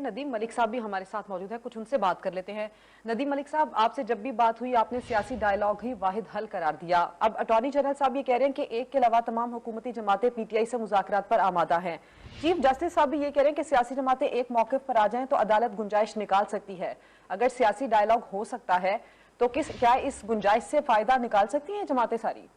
नदीम मलिक साहब भी हमारे साथ मौजूद है, कुछ उनसे बात कर लेते हैं। नदीम मलिक साहब, आपसे जब भी बात हुई आपने सियासी डायलॉग ही वाहिद हल करार दिया। अब अटॉर्नी जनरल साहब ये कह रहे हैं कि एक के अलावा तमाम हुकूमती जमातें पीटीआई से मुज़ाकरात पर आमादा हैं। चीफ जस्टिस साहब भी ये कह रहे हैं कि सियासी जमातें एक मौके पर आ जाएं तो अदालत गुंजाइश निकाल सकती है। अगर सियासी डायलॉग हो सकता है तो क्या इस गुंजाइश से फायदा निकाल सकती हैं जमातें सारी?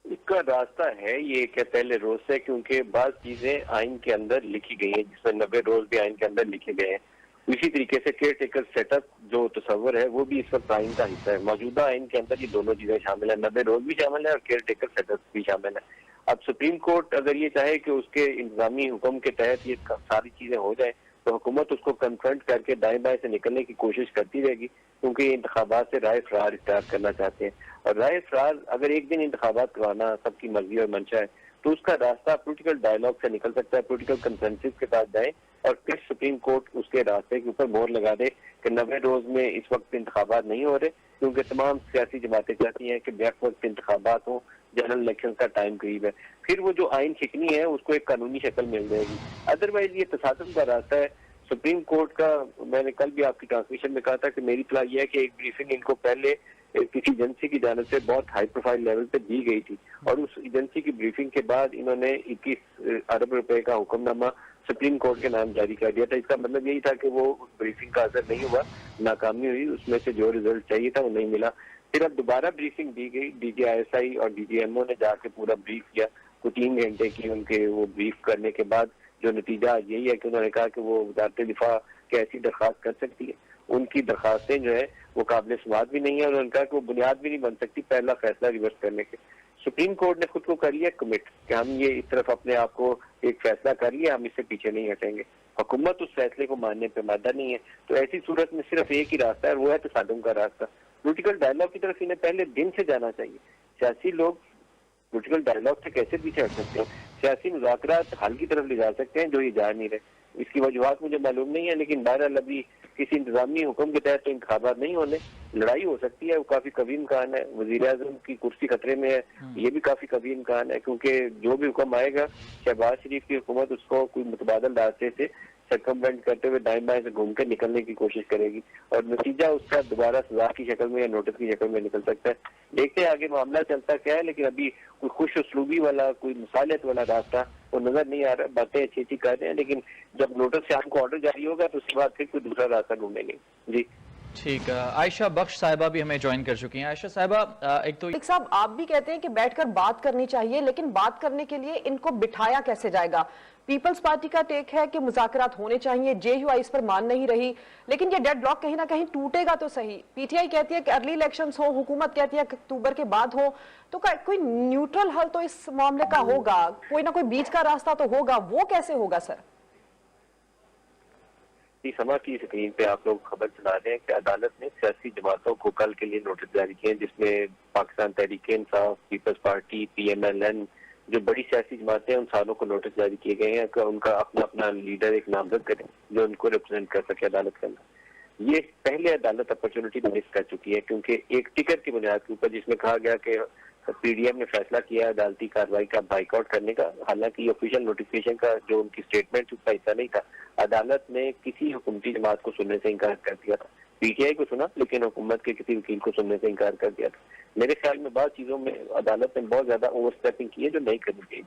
इसका रास्ता है ये कि पहले रोज से, क्योंकि बात चीजें आइन के अंदर लिखी गई हैं, जिसमें 90 रोज भी आइन के अंदर लिखे गए हैं। इसी तरीके से केयर टेकर सेटअप जो तस्वर है वो भी इस वक्त आइन का हिस्सा है। मौजूदा आइन के अंदर ये दोनों चीजें शामिल है, 90 रोज भी शामिल है और केयर टेकर सेटअप भी शामिल है। अब सुप्रीम कोर्ट अगर ये चाहे कि उसके इंतजामी हुक्म के तहत ये सारी चीजें हो जाए तो हुकूमत उसको कन्फ्रंट करके दाएं बाएं से निकलने की कोशिश करती रहेगी, क्योंकि ये इंतखाबात से राय फरार इख्तियार करना चाहते हैं। और राय फरार अगर एक दिन इंतखाबात करवाना सबकी मर्जी और मंशा है तो उसका रास्ता पोलिटिकल डायलॉग से निकल सकता है, पोलिटिकल कंसेंसस के साथ जाए और फिर सुप्रीम कोर्ट उसके रास्ते के ऊपर मोहर लगा दे कि 90 रोज में इस वक्त इंतखाबात नहीं हो रहे, क्योंकि तमाम सियासी जमातें चाहती हैं कि बैक वक्त इंतखाबात हो, जनरल इलेक्शन का टाइम करीब है। फिर वो जो आइन शिकनी है उसको एक कानूनी शक्ल मिल जाएगी। अदरवाइज ये तसादुम का रास्ता है। सुप्रीम कोर्ट का मैंने कल भी आपकी ट्रांसमिशन में कहा था कि मेरी इत्तला यह है कि एक ब्रीफिंग इनको पहले किसी एजेंसी की जानिब से बहुत हाई प्रोफाइल लेवल पे दी गई थी और उस एजेंसी की ब्रीफिंग के बाद इन्होंने 21 अरब रुपए का हुक्मनामा सुप्रीम कोर्ट के नाम जारी कर दिया था। इसका मतलब यही था कि वो ब्रीफिंग का असर नहीं हुआ, नाकामी हुई, उसमें से जो रिजल्ट चाहिए था वो नहीं मिला। फिर अब दोबारा ब्रीफिंग दी गई, DGISI और DGMO ने जाके पूरा ब्रीफ किया, कुछ 3 घंटे की उनके वो ब्रीफ करने के बाद जो नतीजा आज यही है कि उन्होंने कहा कि वो वजारत दिफा की ऐसी दरख्वास्त कर सकती है। उनकी दरखास्तें जो है वो काबिल समात भी नहीं है और उनका कि वो बुनियाद भी नहीं बन सकती पहला फैसला रिवर्स करने के। सुप्रीम कोर्ट ने खुद को कर लिया कमिट कि हम ये इस तरफ अपने आप को एक फैसला कर लिया, हम इससे पीछे नहीं हटेंगे। हुकूमत उस फैसले को मानने पे मादा नहीं है, तो ऐसी सूरत में सिर्फ एक ही रास्ता है और वो है तसादुम का रास्ता। पोलिटिकल डायलॉग की तरफ इन्हें पहले दिन से जाना चाहिए। सियासी लोग पोलिटिकल डायलॉग से कैसे पीछे हट सकते हैं, सियासी मुज़ाकरात हल की तरफ ले जा सकते हैं जो ये जा नहीं रहे। इसकी वजूहत मुझे मालूम नहीं है, लेकिन बहरहाल अभी किसी इंतजामी हुक्म के तहत तो इंतखाबात नहीं होने, लड़ाई हो सकती है, वो काफी कभी इम्कान है। वजीर आजम की कुर्सी खतरे में है, ये भी काफी कभी इम्कान है, क्योंकि जो भी हुक्म आएगा शहबाज शरीफ की हुकूमत उसको कोई मुतबादल रास्ते से सर्कमवेंट करते हुए दाएं बाएं से घूम के निकलने की कोशिश करेगी और नतीजा उसका दोबारा सजा की शक्ल में या नोटिस की शक्ल में निकल सकता है। देखते हैं आगे मामला चलता क्या है, लेकिन अभी कोई खुश उसलूबी वाला, कोई मुसालियत वाला रास्ता वो नजर नहीं आ रहा। बातें अच्छी अच्छी कर रहे हैं, लेकिन जब नोटिस से हमको ऑर्डर जारी होगा तो उसके बाद फिर कोई दूसरा रास्ता ढूंढेंगे। जी ठीक है। आयशा बख्श साहिबा भी हमें ज्वाइन कर चुकी हैं। आयशा साहिबा, एक तो साहब आप भी कहते हैं कि बैठकर बात करनी चाहिए, लेकिन बात करने के लिए इनको बिठाया कैसे जाएगा? पीपल्स पार्टी का टेक है कि मुज़ाकरात होने चाहिए, JUI इस पर मान नहीं रही, लेकिन ये डेडलॉक कहीं ना कहीं टूटेगा तो सही। PTI कहती है कि अर्ली इलेक्शंस हो, हुकूमत कहती है कि अक्टूबर के बाद हो, तो कोई न्यूट्रल हल तो इस मामले का होगा, कोई ना कोई बीच का रास्ता तो होगा, वो कैसे होगा सर? समा की स्क्रीन पे आप लोग खबर सुना रहे हैं कि अदालत ने सियासी जमातों को कल के लिए नोटिस जारी किए, जिसमें Pakistan Tehreek-e-Insaf, Peoples Party, PMLN, जो बड़ी सियासी जमातें हैं उन सारों को नोटिस जारी किए गए हैं कि उनका अपना अपना लीडर एक नामजद करें जो उनको रिप्रेजेंट कर सके अदालत के अंदर। ये पहले अदालत अपॉर्चुनिटी मिस कर चुकी है, क्योंकि एक टिकट की बुनियाद के ऊपर जिसमें कहा गया कि PDM ने फैसला किया अदालती कार्रवाई का बाइकआउट करने का, हालांकि ऑफिशियल नोटिफिकेशन का जो उनकी स्टेटमेंट उसका हिस्सा नहीं था। अदालत ने किसी हुकूमती जमात को सुनने से इनकार कर दिया था, PTI को सुना लेकिन हुकूमत के किसी वकील को सुनने से इनकार कर दिया था। मेरे ख्याल में बहुत चीजों में अदालत ने बहुत ज्यादा ओवर स्टेपिंग की है जो नहीं करनी चाहिए।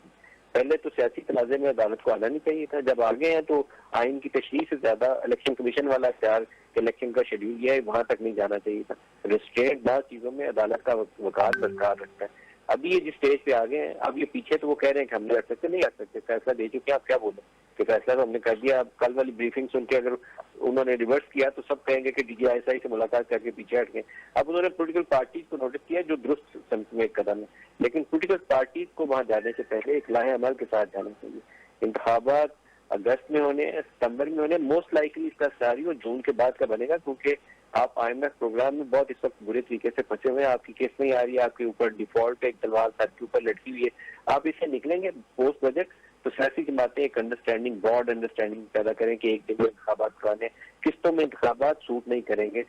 पहले तो सियासी तनाज़े में अदालत को आना नहीं चाहिए था, जब आगे हैं तो आइन की तशरीह से ज्यादा इलेक्शन कमीशन वाला इख्तियार इलेक्शन का शेड्यूल यह है वहां तक नहीं जाना चाहिए था। रिस्ट्रेंट बहुत चीजों में अदालत का वकार बरकरार रखता है। अभी ये जिस स्टेज पे आ गए हैं, अब ये पीछे तो वो कह रहे हैं कि हम नहीं हट सकते, नहीं हट सकते, फैसला दे चुके आप क्या बोले कि फैसला तो हमने कर दिया। अब कल वाली ब्रीफिंग सुन के अगर उन्होंने रिवर्स किया तो सब कहेंगे कि DGISI से मुलाकात करके पीछे हट गए। अब उन्होंने पोलिटिकल पार्टीज को नोटिस किया जो दुरुस्त समत में एक कदम है, लेकिन पोलिटिकल पार्टीज को वहां जाने से पहले एक लाहे अमल के साथ जाना चाहिए। इंतखाबात अगस्त में होने, सितंबर में होने, मोस्ट लाइकली इसका सिनेरियो जून के बाद का बनेगा, क्योंकि आप IMF प्रोग्राम में बहुत इस वक्त बुरे तरीके से फंसे हुए हैं। आपकी केस नहीं आ रही है, आपके ऊपर डिफॉल्ट एक तलवार सर के ऊपर लटकी हुई है, आप इससे निकलेंगे पोस्ट बजट तो सियासी जमातें एक अंडरस्टैंडिंग, ब्रॉड अंडरस्टैंडिंग पैदा करें कि एक दिन में इंतखाबात कराने, किस्तों में इंतखाबात सूट नहीं करेंगे।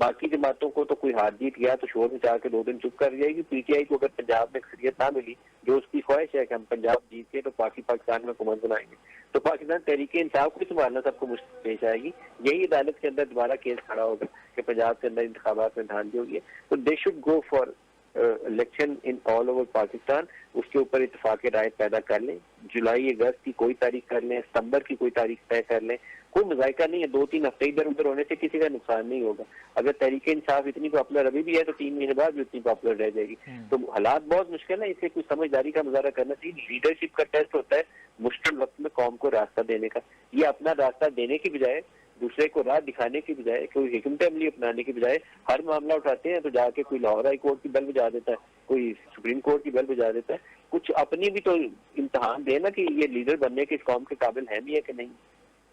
बाकी जमातों को तो कोई हार जीत गया तो शोर मचा के 2 दिन चुप कर जाएगी। पीटीआई को अगर पंजाब में अक्सरियत ना मिली, जो उसकी ख्वाहिश है कि हम पंजाब जीत के तो पाकिस्तान में हुकूमत बनाएंगे, तो पाकिस्तान तहरीके इंसाफ को संभालना सबको मुश्किल पेश आएगी। यही अदालत के अंदर दोबारा केस खड़ा होगा कि पंजाब के अंदर इंतखाबात में धांधली होगी। तो they should go for election in all over Pakistan. उसके ऊपर इत्तेफाक राय पैदा कर लें, जुलाई अगस्त की कोई तारीख कर लें, सितंबर की कोई तारीख तय कर लें, कोई मजायका नहीं है। 2-3 हफ्ते इधर उधर होने से किसी का नुकसान नहीं होगा। अगर तहरीके इंसाफ इतनी पॉपुलर अभी भी है तो 3 महीने बाद भी उतनी पॉपुलर रह जाएगी। तो हालात बहुत मुश्किल है, इसे कुछ समझदारी का मुजाहरा करना चाहिए। लीडरशिप का टेस्ट होता है मुश्किल वक्त में कौम को रास्ता देने का। ये अपना रास्ता देने की बजाय, दूसरे को राह दिखाने की बजाय, कोई हिकमत अमली अपनाने की बजाय हर मामला उठाते हैं तो जाके कोई लाहौर हाई कोर्ट की बेल बजा देता है, कोई सुप्रीम कोर्ट की बेल बजा देता है। कुछ अपनी भी तो इम्तहान देना कि ये लीडर बनने के इस कौम के काबिल है भी है कि नहीं।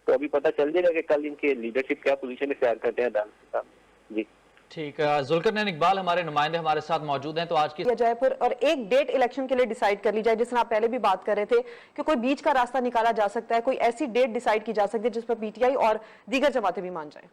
तो अभी पता चल जाएगा कि कल इनके लीडरशिप क्या पोजीशन इख्तियार करते हैं अदालत के सामने। जी ठीक है, जुल्करनैन इकबाल हमारे नुमाइंदे हमारे साथ मौजूद हैं। तो आज की जयपुर और एक डेट इलेक्शन के लिए डिसाइड कर ली जाए, जिसमें आप पहले भी बात कर रहे थे कि कोई बीच का रास्ता निकाला जा सकता है, कोई ऐसी डेट डिसाइड की जा सकती है जिस पर पीटीआई और दीगर जमातें भी मान जाएं।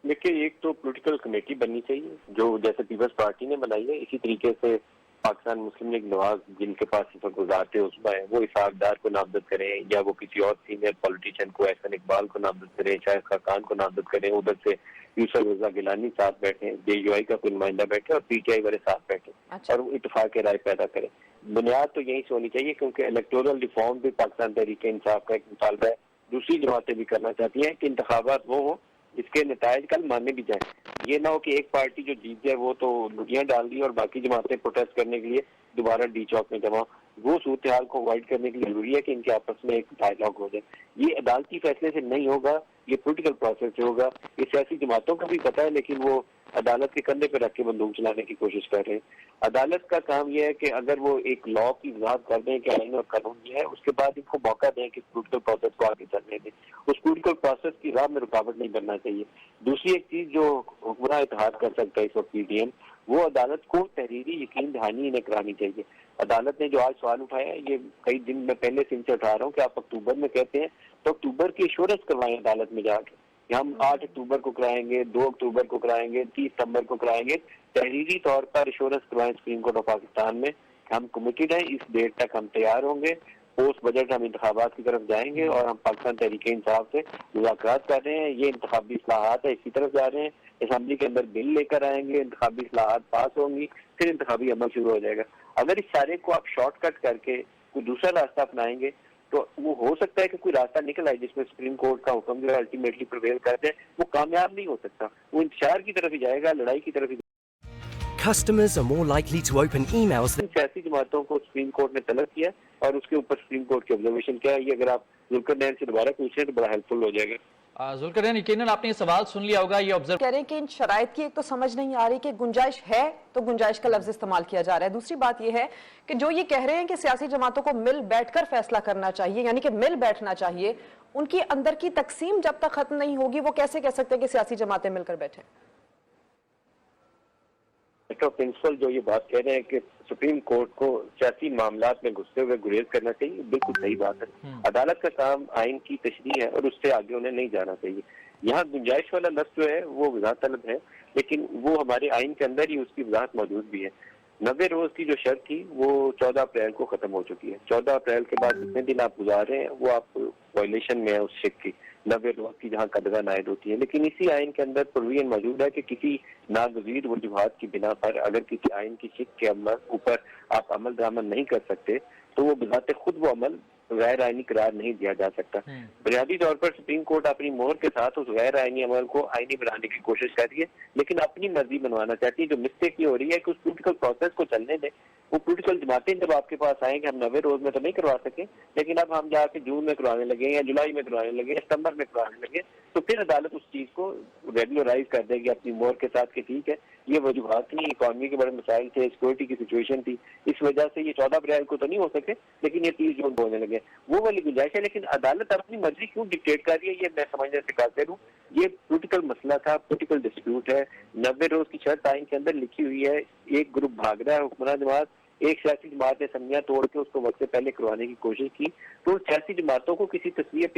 देखिए, एक तो पॉलिटिकल कमेटी बननी चाहिए जो जैसे पीपल्स पार्टी ने बनाई है, इसी तरीके से पाकिस्तान मुस्लिम लीग नवाज जिनके पास इस वक्त वज़ारत उज़्मा है वो इसाकदार को नामजद करें, या वो किसी और सीनियर पॉलिटिशियन को, एहसन इकबाल को नामजद करें, शाहिद खाकान को नामजद करें। उधर से यूसुफ रज़ा गिलानी साथ बैठे, जेयूआई का कोई नुमाइंदा बैठे और पीटीआई वाले साथ बैठे। अच्छा। और इत्तेफाक राय पैदा करें। बुनियाद तो यही से होनी चाहिए क्योंकि इलेक्टोरल रिफॉर्म भी पाकिस्तान तहरीके इंसाफ का एक मुतालबा है। दूसरी जमातें भी करना चाहती हैं कि इंतखाबात वो हो इसके नतायज कल माने भी जाए। ये ना हो कि एक पार्टी जो जीत जाए वो तो लुटियां डाल दी और बाकी जमातें प्रोटेस्ट करने के लिए दोबारा डी चौक में जमा। वो सूरत हाल को अवॉइड करने के लिए जरूरी है कि इनके आपस में एक डायलॉग हो जाए। ये अदालती फैसले से नहीं होगा, ये पॉलिटिकल प्रोसेस से होगा। ये सियासी जमातों को भी पता है, लेकिन वो अदालत के कंधे पर रख के बंदूक चलाने की कोशिश कर रहे हैं। अदालत का काम यह है कि अगर वो एक लॉ की वजाहत कर दें कि आईन और कानून ये है, उसके बाद इनको मौका दें कि पॉलिटिकल प्रोसेस को आगे चलने दें। उस पॉलिटिकल प्रोसेस की राह में रुकावट नहीं बनना चाहिए। दूसरी एक चीज जो हुक्मरान इत्तेहाद कर सकता है इस वक्त पीडीएम, वो अदालत को तहरीरी यकीन दहानी इन्हें करानी चाहिए। अदालत ने जो आज सवाल उठाया है, ये कई दिन में पहले से इनसे उठा रहा हूँ कि आप अक्टूबर में कहते हैं तो अक्टूबर की एश्योरेंस करवाएं अदालत में जाके। हम 8 अक्टूबर को कराएंगे, 2 अक्टूबर को कराएंगे, 30 सितंबर को कराएंगे। तहरीरी तौर पर एश्योरेंस करवाएं सुप्रीम कोर्ट ऑफ पाकिस्तान में, हम कमिटेड हैं, इस डेट तक हम तैयार होंगे, पोस्ट बजट हम इंतखाबात की तरफ जाएंगे और हम पाकिस्तान तहरीके इंसाफ से मुज़ाकरात कर रहे हैं। ये इंतखाबी इस्लाहात है, इसी तरफ जा रहे हैं। असेंबली के अंदर बिल लेकर आएंगे, इंतखाबी इस्लाहात पास होंगी, फिर इंतखाबी अमल शुरू हो जाएगा। अगर इस सारे को आप शॉर्टकट करके कोई दूसरा रास्ता अपनाएंगे तो वो हो सकता है कि कोई रास्ता निकल आए जिसमें सुप्रीम कोर्ट का हुक्म जो है अल्टीमेटली प्रिवेल कर दे। वो कामयाब नहीं हो सकता, वो इंतशार की तरफ ही जाएगा, लड़ाई की तरफ ही। Customers are more likely to open emails than सियासी जमातों को सुप्रीम कोर्ट ने तलब किया और उसके ऊपर सुप्रीम कोर्ट की ऑब्जर्वेशन क्या है, ये अगर आप जुल्करनैन से दोबारा पूछें तो बड़ा हेल्पफुल हो जाएगा। जुल्करनैन, यकीनन आपने ये सवाल सुन लिया होगा। ये ऑब्जर्व कह रहे हैं कि इन शराइत की एक तो समझ नहीं आ रही कि गुंजाइश है तो गुंजाइश का लफ्ज इस्तेमाल किया जा रहा है। दूसरी बात यह है कि जो ये कह रहे हैं कि सियासी जमातों को मिल बैठकर फैसला करना चाहिए, यानी कि मिल बैठना चाहिए, उनकी अंदर की तकसीम जब तक खत्म नहीं होगी वो कैसे कह सकते हैं कि सियासी जमातें मिलकर बैठे। प्रिंसिपल जो ये बात कह रहे हैं कि सुप्रीम कोर्ट को सियासी मामलात में घुसते हुए गुरेज करना चाहिए, बिल्कुल सही बात है। अदालत का काम आइन की तशरीह है और उससे आगे उन्हें नहीं जाना चाहिए। यहाँ गुंजाइश वाला लफ्ज जो है वो वजाहत तलब है, लेकिन वो हमारे आइन के अंदर ही उसकी वजाहत मौजूद भी है। 90 रोज की जो शर्त थी वो 14 अप्रैल को खत्म हो चुकी है। 14 अप्रैल के बाद जितने दिन आप गुजार रहे हैं वो आप वायलेशन में है उस शिक की, 90 रोज की जहाँ कदगा नायद होती है। लेकिन इसी आइन के अंदर प्रोविजन मौजूद है कि किसी नागजीर वजूहात की बिना पर अगर किसी आइन की शिक के अमल ऊपर आप अमल दरामद नहीं कर सकते तो वो बिजाते खुद वो अमल गैर आइनी करार नहीं दिया जा सकता। बुनियादी तौर पर सुप्रीम कोर्ट अपनी मोहर के साथ उस गैर आइनी अमल को आइनी बनाने की कोशिश कर रही है, लेकिन अपनी मर्जी बनवाना चाहती है। जो मिस्टेक ये हो रही है कि उस पॉलिटिकल प्रोसेस को चलने दें। वो पॉलिटिकल जमातें जब आपके पास आएंगे, हम 90 रोज में तो नहीं करवा सके, लेकिन अब हम जाके जून में करवाने लगे या जुलाई में करवाने लगे, सितंबर में करवाने लगे, तो फिर अदालत उस चीज को रेगुलराइज कर देगी अपनी मोहर के साथ कि ठीक है ये वजूहात थी, इकॉनमी के बड़े मसाइल थे, सिक्योरिटी की सिचुएशन थी, इस वजह से ये 14 अप्रैल को तो नहीं हो सके, लेकिन ये 30 जून को होने लगे। वो वाली गुंजाइश है, लेकिन अदालत अपनी मर्जी क्यों डिक्टेट कर रही है ये मैं समझने से कासिर हूँ। ये पॉलिटिकल मसला था, पॉलिटिकल डिस्प्यूट है। 90 रोज की शर्त आइन के अंदर लिखी हुई है, एक ग्रुप भाग रहा है हुक्मरान जमात, एक सियासी जमात ने संधियां तोड़ के उसको वक्त से पहले करवाने की कोशिश की, तो सियासी जमातों को किसी तस्वीर